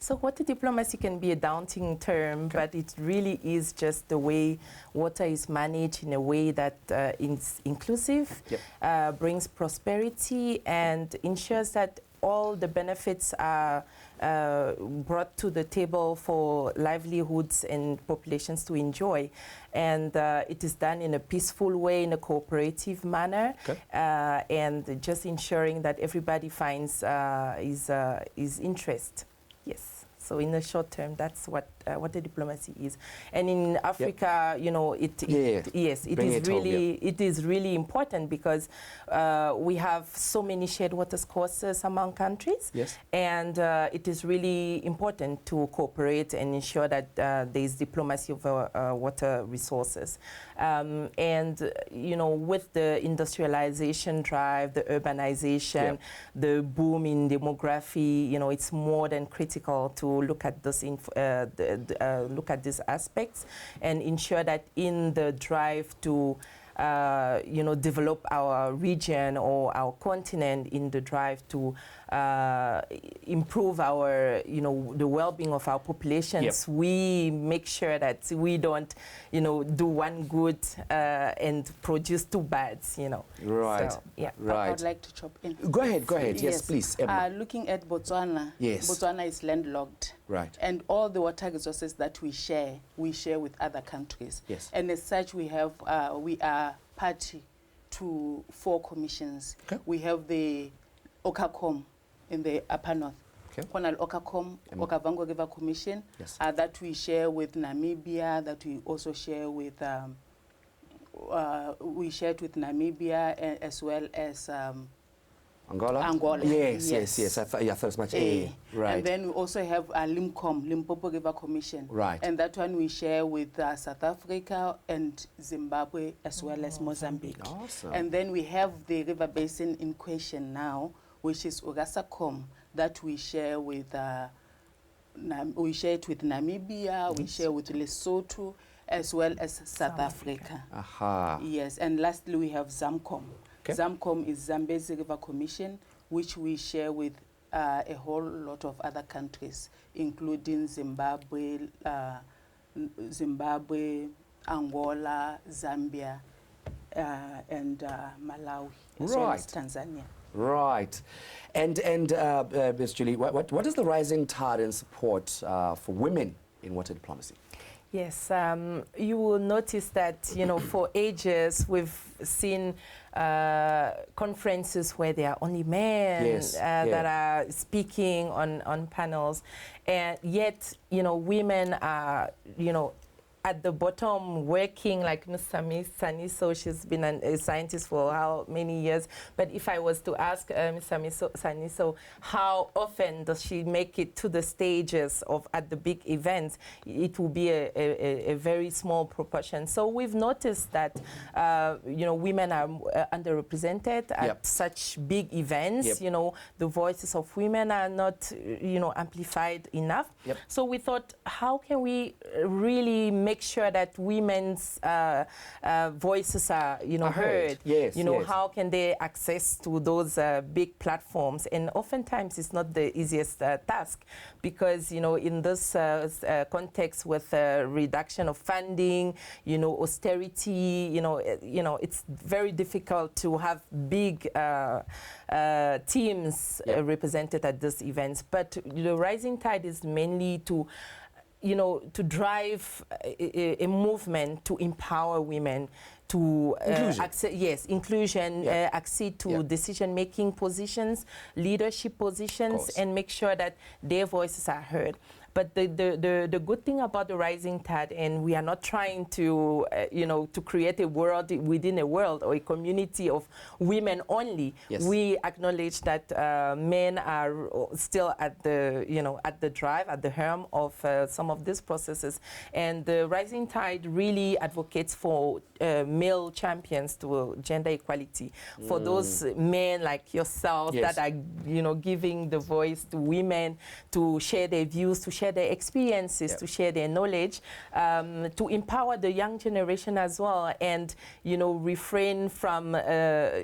So water diplomacy can be a daunting term, but it really is just the way water is managed in a way that is inclusive, brings prosperity, and ensures that all the benefits are brought to the table for livelihoods and populations to enjoy. And it is done in a peaceful way, in a cooperative manner, and just ensuring that everybody finds his interest. Yes. So in the short term, that's what the diplomacy is. And in Africa, you know, it is really important because we have so many shared water courses among countries. Yes. And it is really important to cooperate and ensure that there is diplomacy of water resources. And, you know, with the industrialization drive, the urbanization, the boom in demography, you know, it's more than critical to look at this look at these aspects and ensure that in the drive to you know, develop our region or our continent, in the drive to improve our, you know, the well-being of our populations, we make sure that we don't, you know, do one good and produce two bads, you know. Right. So, yeah. Right. I would like to chop in. Go ahead. Yes, please. Looking at Botswana, Botswana is landlocked. Right. And all the water resources that we share with other countries. Yes. And as such, we have, we are party to 4 commissions. Okay. We have the Okacom in the Upper North. Okay. Okacom, Okavango River Commission, that we share with Namibia, that we also share with, we shared with Namibia as well as Angola? Yes. I thought as much. Right. And then we also have LIMCOM, Limpopo River Commission. Right. And that one we share with South Africa and Zimbabwe as well as Mozambique. Awesome. And then we have the river basin in question now, which is Ogasacom, that we share with we share it with Namibia, we share with Lesotho, as well as South Africa. Aha. Yes. And lastly, we have ZAMCOM. Okay. ZAMCOM is Zambezi River Commission, which we share with a whole lot of other countries, including Zimbabwe, Angola, Zambia, and Malawi, as well as Tanzania. Right. And Ms. Julie, what is the rising tide in support for women in water diplomacy? Yes, you will notice that, you know, for ages we've seen conferences where there are only men that are speaking on panels, and yet, you know, women are, you know, at the bottom working, like Ms. Saniso, she's been a scientist for how many years, but if I was to ask Ms. Saniso, how often does she make it to the stages of at the big events, it will be a very small proportion. So we've noticed that, you know, women are underrepresented at such big events. You know, the voices of women are not, you know, amplified enough. So we thought, how can we really make sure that women's voices are, you know, heard. Yes, you know, how can they access to those big platforms? And oftentimes it's not the easiest task, because, you know, in this context with reduction of funding, you know, austerity, you know, it's very difficult to have big teams represented at these events. But the rising tide is mainly to, you know, to drive a movement to empower women to inclusion, accede to decision-making positions, leadership positions, and make sure that their voices are heard. But the good thing about the rising tide, and we are not trying to, you know, to create a world within a world or a community of women only. We acknowledge that men are still at the, you know, at the drive, at the helm of some of these processes. And the rising tide really advocates for male champions to gender equality, for those men like yourself that are, you know, giving the voice to women to share their views, to share their experiences, to share their knowledge, to empower the young generation as well, and, you know, refrain from,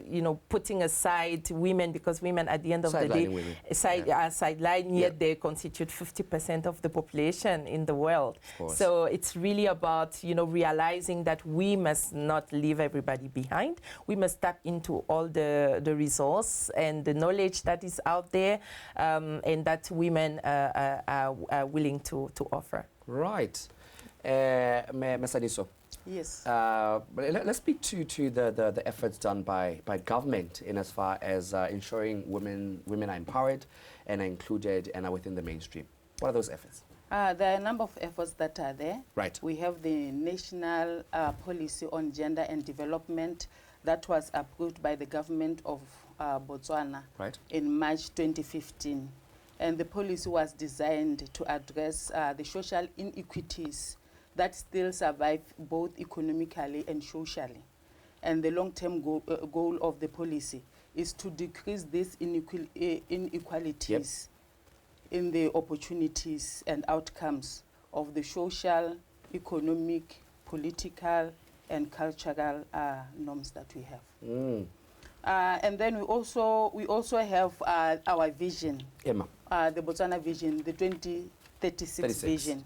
you know, putting aside women, because women at the end of the day sideline, yet they constitute 50% of the population in the world. So it's really about, you know, realizing that we must not leave everybody behind. We must tap into all the resource and the knowledge that is out there, and that women are willing to offer. Right. Mesadiso. Yes. Let's speak to the efforts done by government in as far as ensuring women are empowered and are included and are within the mainstream. What are those efforts? There are a number of efforts that are there. Right. We have the National Policy on Gender and Development that was approved by the government of Botswana in March 2015. And the policy was designed to address the social inequities that still survive both economically and socially. And the long-term goal of the policy is to decrease these inequalities in the opportunities and outcomes of the social, economic, political, and cultural norms that we have. And then we also have our vision, the Botswana vision, the 2036 vision,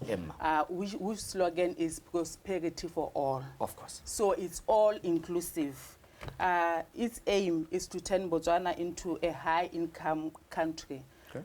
whose slogan is prosperity for all. Of course. So it's all inclusive. Its aim is to turn Botswana into a high-income country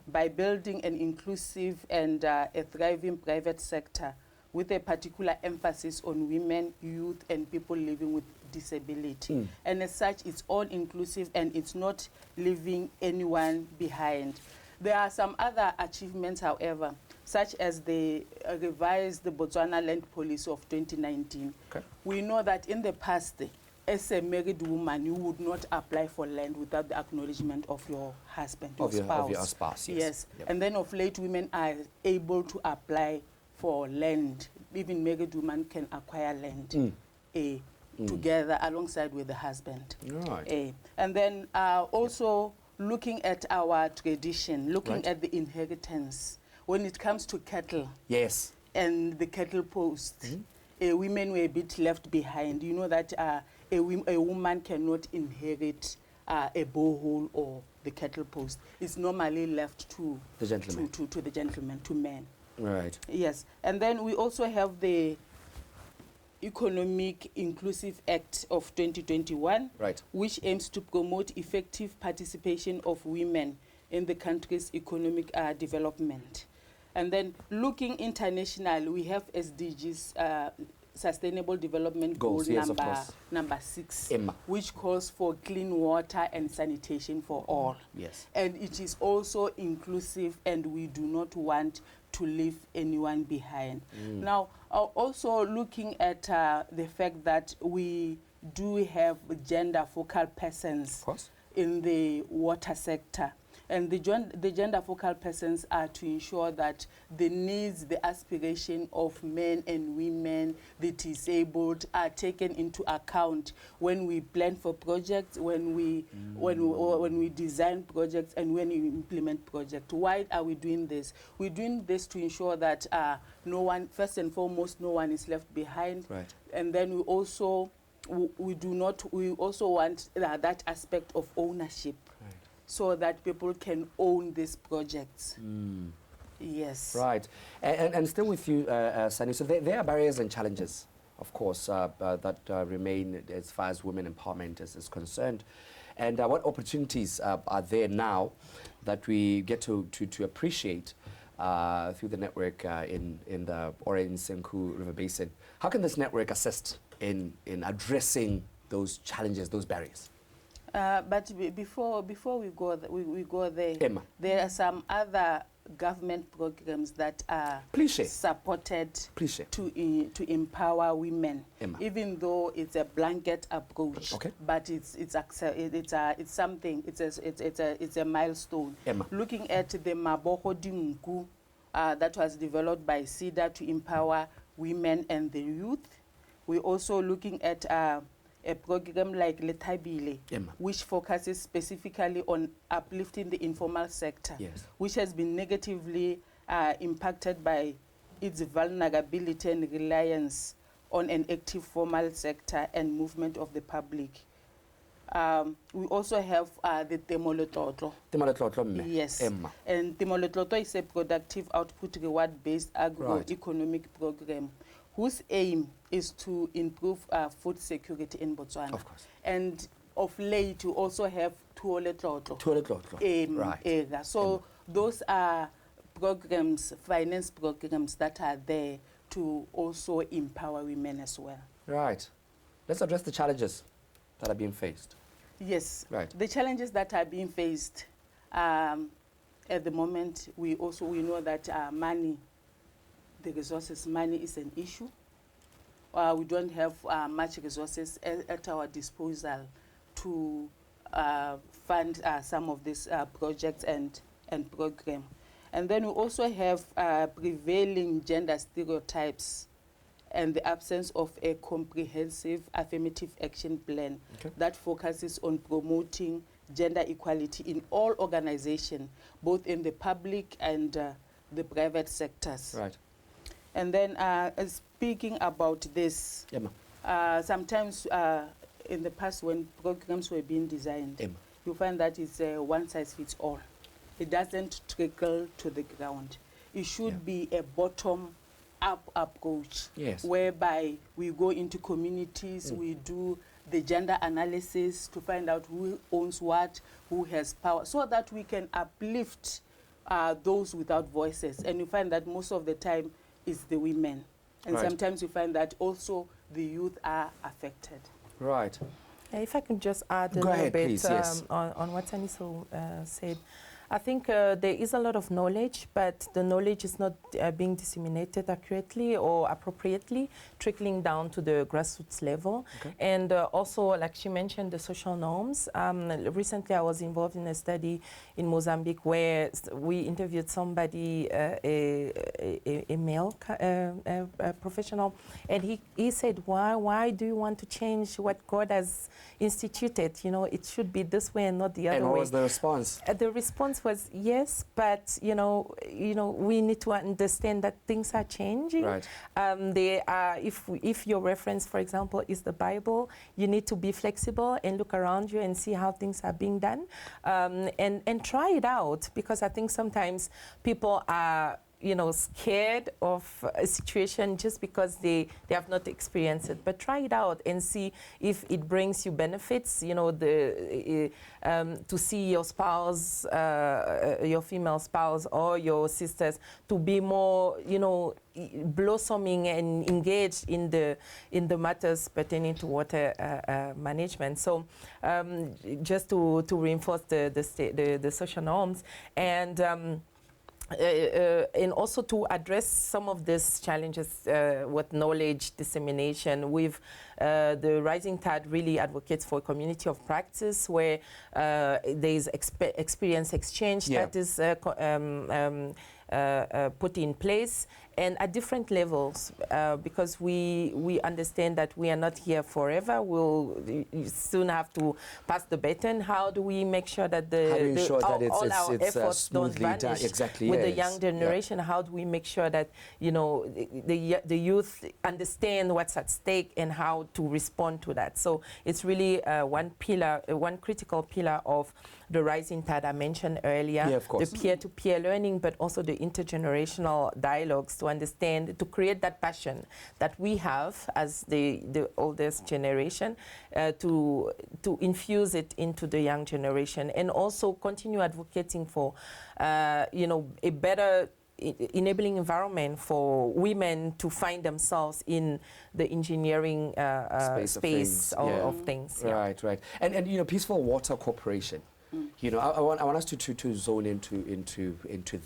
by building an inclusive and a thriving private sector with a particular emphasis on women, youth, and people living with disability. And as such, it's all inclusive and it's not leaving anyone behind. There are some other achievements, however, such as the revised Botswana Land Policy of 2019. We know that in the past, as a married woman, you would not apply for land without the acknowledgement of your husband, your spouse. Of your spouse, yes. And then of late, women are able to apply for land. Even married women can acquire land together alongside with the husband. And then also looking at our tradition, looking at the inheritance. When it comes to cattle and the cattle post, women were a bit left behind. You know that a woman cannot inherit a borehole or the cattle post. It's normally left to the gentleman, to the gentleman, to men. Right. Yes. And then we also have the Economic Inclusive Act of 2021, which aims to promote effective participation of women in the country's economic development. And then looking international, we have SDGs, Sustainable Development Goal number 6, which calls for clean water and sanitation for all. And it is also inclusive, and we do not want to leave anyone behind. Now, also looking at the fact that we do have gender focal persons in the water sector. And the gender focal persons are to ensure that the needs, the aspiration of men and women, the disabled, are taken into account when we plan for projects, when we design projects, and when we implement projects. Why are we doing this? We're doing this to ensure that no one, first and foremost, no one is left behind. And then we also want that aspect of ownership. So that people can own these projects. Yes. Right. And still with you, Sani, so there are barriers and challenges, of course, that remain as far as women empowerment is concerned. And what opportunities are there now that we get to appreciate through the network in the Orange-Senqu River Basin? How can this network assist in addressing those challenges, those barriers? But before we go there, there are some other government programs that are supported to empower women, even though it's a blanket approach. But it's something. It's a milestone. Looking at the Maboho Dingu that was developed by SIDA to empower women and the youth. We're also looking at a a program like Letabile, which focuses specifically on uplifting the informal sector, which has been negatively impacted by its vulnerability and reliance on an active formal sector and movement of the public. We also have the Temolotlotlo. Yes. And Temolotlotlo is a productive output reward-based agroeconomic program whose aim is to improve food security in Botswana. Of course. And of late, you also have Tuoletlotlo. Right. So those are programs, finance programs that are there to also empower women as well. Right. Let's address the challenges that are being faced. Yes. Right. The challenges that are being faced at the moment, we know that money is an issue. We don't have much resources at our disposal to fund some of these projects and programs. And then we also have prevailing gender stereotypes and the absence of a comprehensive affirmative action plan that focuses on promoting gender equality in all organizations, both in the public and the private sectors. Right. And then speaking about this, sometimes in the past when programs were being designed, you find that it's a one-size-fits-all. It doesn't trickle to the ground. It should be a bottom-up approach, whereby we go into communities, we do the gender analysis to find out who owns what, who has power, so that we can uplift those without voices. And you find that most of the time it's the women. And sometimes you find that also the youth are affected. Right. If I can just add a little bit on what Taniso said. I think there is a lot of knowledge, but the knowledge is not being disseminated accurately or appropriately, trickling down to the grassroots level. And also, like she mentioned, the social norms. Recently, I was involved in a study in Mozambique where we interviewed somebody, a male professional, and he said, why do you want to change what God has instituted? You know, it should be this way and not the other way. And what was the response? The response was yes, but you know, we need to understand that things are changing. Right. They are. If your reference, for example, is the Bible, you need to be flexible and look around you and see how things are being done, and try it out, because I think sometimes people are scared of a situation just because they have not experienced it. But try it out and see if it brings you benefits, to see your spouse, your female spouse or your sisters to be more, blossoming and engaged in the matters pertaining to water management. So just to reinforce the social norms and also to address some of these challenges with knowledge dissemination. With the Rising Tide really advocates for a community of practice where there is experience exchange that is put in place, and at different levels, because we understand that we are not here forever. We'll soon have to pass the baton. How do we make sure that all our efforts don't vanish with the young generation? How do we make sure that the youth understand what's at stake and how to respond to that? So it's really one critical pillar of the Rising Tide I mentioned earlier, the peer-to-peer learning, but also the intergenerational dialogues to understand, to create that passion that we have as the oldest generation, to infuse it into the young generation, and also continue advocating for a better enabling environment for women to find themselves in the engineering space of things. Right. And peaceful water cooperation. I want us to zone into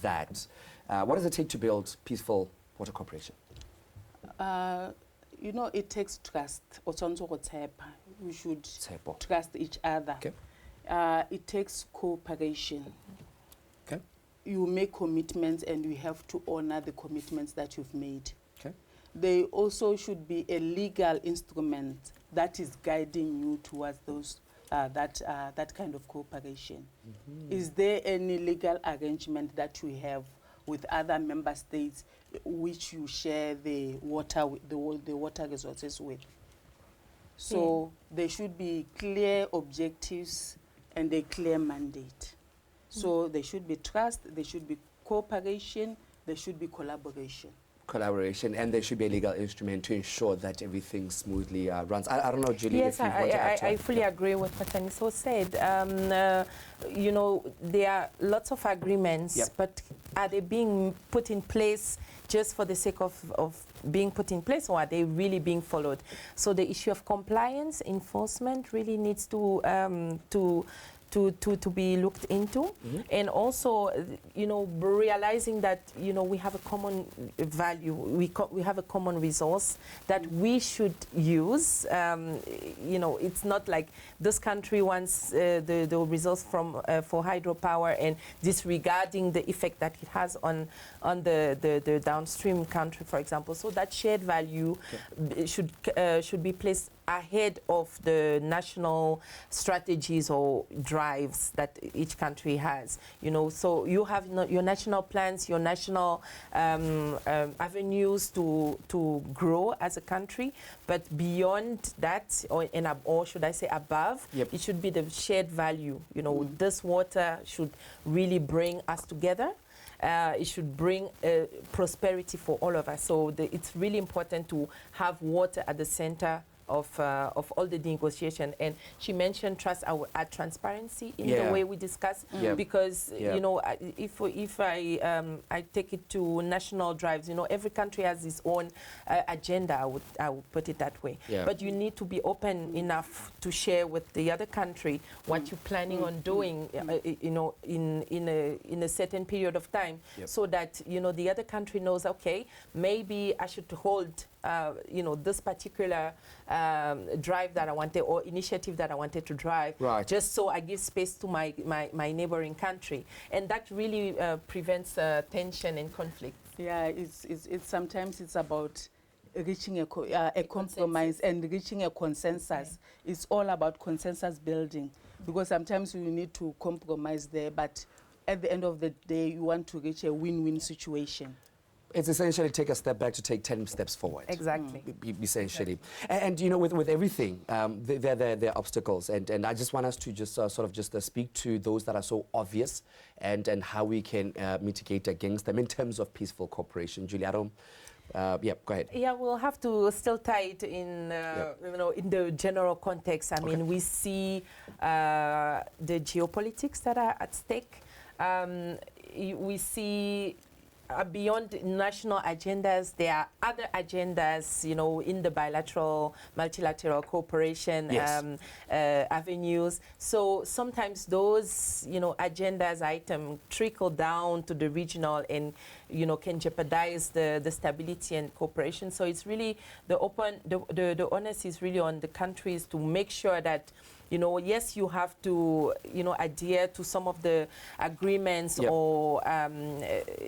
that. What does it take to build peaceful water cooperation? It takes trust. We should trust each other. It takes cooperation. You make commitments and you have to honor the commitments that you've made. There also should be a legal instrument that is guiding you towards those that kind of cooperation. Is there any legal arrangement that we have with other member states which you share the water resources with? So there should be clear objectives and a clear mandate. So there should be trust, there should be cooperation, there should be collaboration. And there should be a legal instrument to ensure that everything smoothly runs. I don't know, Julienne, yes, if you want to add to I fully agree with what Taniso said. You know, there are lots of agreements, but are they being put in place just for the sake of being put in place, or are they really being followed? So the issue of compliance, enforcement really needs to be looked into, and also, you know, realizing that, you know, we have a common value, we have a common resource that we should use. You know, it's not like this country wants the resource from for hydropower and disregarding the effect that it has on the downstream country, for example. So that shared value should be placed ahead of the national strategies or drives that each country has. You know, so you have your national plans, your national avenues to grow as a country, but beyond that, or should I say above, it should be the shared value. You know, this water should really bring us together. It should bring prosperity for all of us. So it's really important to have water at the center of all the negotiation. And she mentioned trust, transparency in the way we discuss, because you know, if I take it to national drives, you know, every country has its own agenda. I would put it that way. But you need to be open enough to share with the other country what you're planning on doing, you know, in a certain period of time, so that, you know, the other country knows, okay, maybe I should hold you know, this particular drive that I wanted, or initiative that I wanted to drive, just so I give space to my neighboring country. And that really prevents tension and conflict. Yeah, it's sometimes it's about reaching a compromise and reaching a consensus. It's all about consensus building, because sometimes you need to compromise there, but at the end of the day, you want to reach a win-win situation. It's essentially take a step back to take 10 steps forward. Exactly. Essentially. And you know, with everything, there are obstacles. And I just want us to just sort of just speak to those that are so obvious, and how we can mitigate against them in terms of peaceful cooperation. Julienne, yeah, go ahead. Yeah, we'll have to still tie it in, you know, in the general context. I mean, we see the geopolitics that are at stake. We see beyond national agendas, there are other agendas, you know, in the bilateral, multilateral cooperation avenues. So sometimes those, you know, agendas item trickle down to the regional and, you know, can jeopardize the stability and cooperation. So it's really the onus is really on the countries to make sure that, you know, yes, you have to, you know, adhere to some of the agreements or,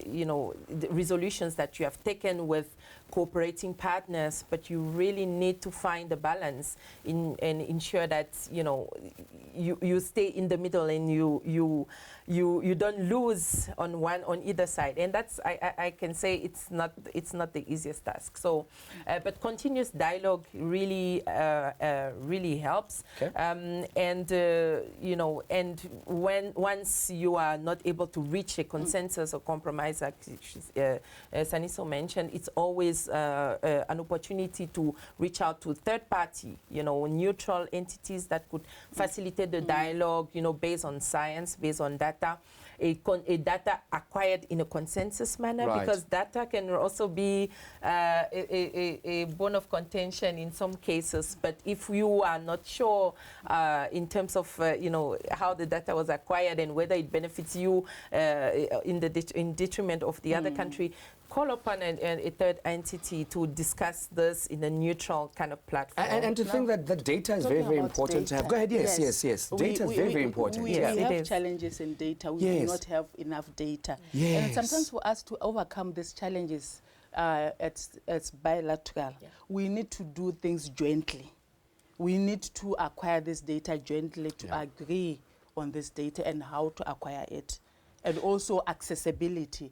you know, the resolutions that you have taken with cooperating partners, but you really need to find a balance and ensure that, you know, you stay in the middle and you don't lose on either side. And that's, I can say it's not the easiest task. So, but continuous dialogue really really helps. And you know, and once you are not able to reach a consensus or compromise, like Saniso mentioned, it's always an opportunity to reach out to third party, you know, neutral entities that could facilitate the dialogue, you know, based on science, based on data. A data acquired in a consensus manner, because data can also be a bone of contention in some cases. But if you are not sure in terms of you know, how the data was acquired and whether it benefits you in detriment of the other country, call upon a third entity to discuss this in a neutral kind of platform. And to think that the data is very, very important to have. Go ahead, yes. Data is very, very important. We have challenges in data. We do not have enough data. And sometimes for us to overcome these challenges, it's bilateral. We need to do things jointly. we need to acquire this data jointly to agree on this data and how to acquire it. And also accessibility.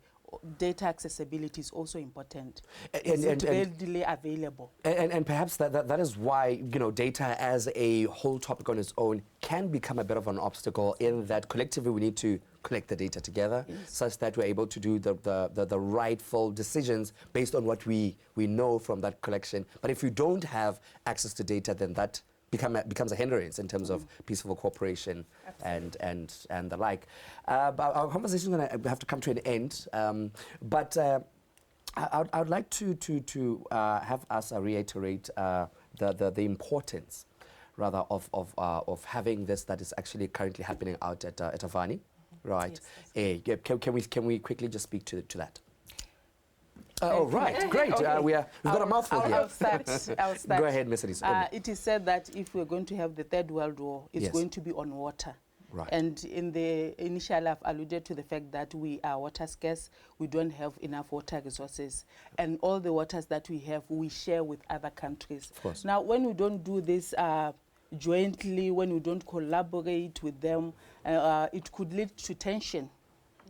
Data accessibility is also important. Is it readily available? And perhaps that is why, you know, data as a whole topic on its own can become a bit of an obstacle, in that collectively we need to collect the data together, such that we're able to do the rightful decisions based on what we know from that collection. But if you don't have access to data, then that becomes a hindrance in terms of peaceful cooperation and the like. But our conversation is going to have to come to an end. But I would like to have us reiterate the importance, rather, of having this that is actually currently happening out at Avani, right? Yes, can we quickly just speak to that? Oh, right, great. Okay. We've got a mouthful here. I'll start. Go ahead, Ms. Adisa. It is said that if we're going to have the Third World War, it's going to be on water. Right. And in the initial, I've alluded to the fact that we are water scarce. We don't have enough water resources. And all the waters that we have, we share with other countries. Of course. Now, when we don't do this jointly, when we don't collaborate with them, it could lead to tension.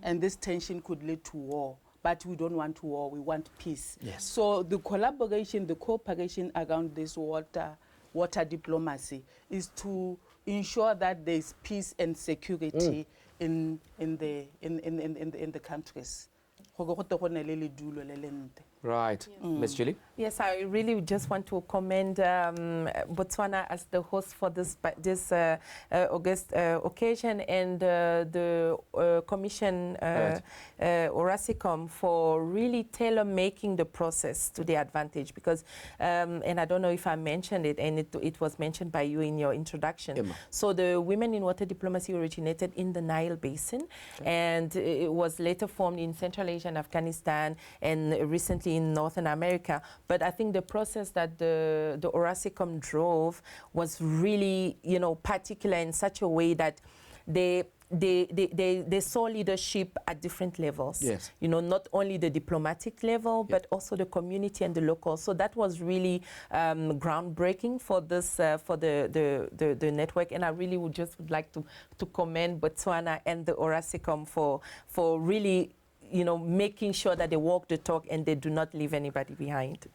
And this tension could lead to war. But we don't want war, we want peace. Yes. So the collaboration, the cooperation around this water diplomacy is to ensure that there is peace and security in the countries. Right. Ms. Julie? Yes, I really just want to commend Botswana as the host for this August occasion, and the Commission Orasicom for really tailor-making the process to their advantage. Because, and I don't know if I mentioned it, and it was mentioned by you in your introduction. So the Women in Water Diplomacy originated in the Nile Basin, and it was later formed in Central Asia and Afghanistan, and recently in Northern America. But I think the process that the Orasicom drove was really, you know, particular in such a way that they saw leadership at different levels. Yes. You know, not only the diplomatic level, but also the community and the local. So that was really groundbreaking for this, for the network. And I really would like to commend Botswana and the Orasicom for really, you know, making sure that they walk the talk and they do not leave anybody behind.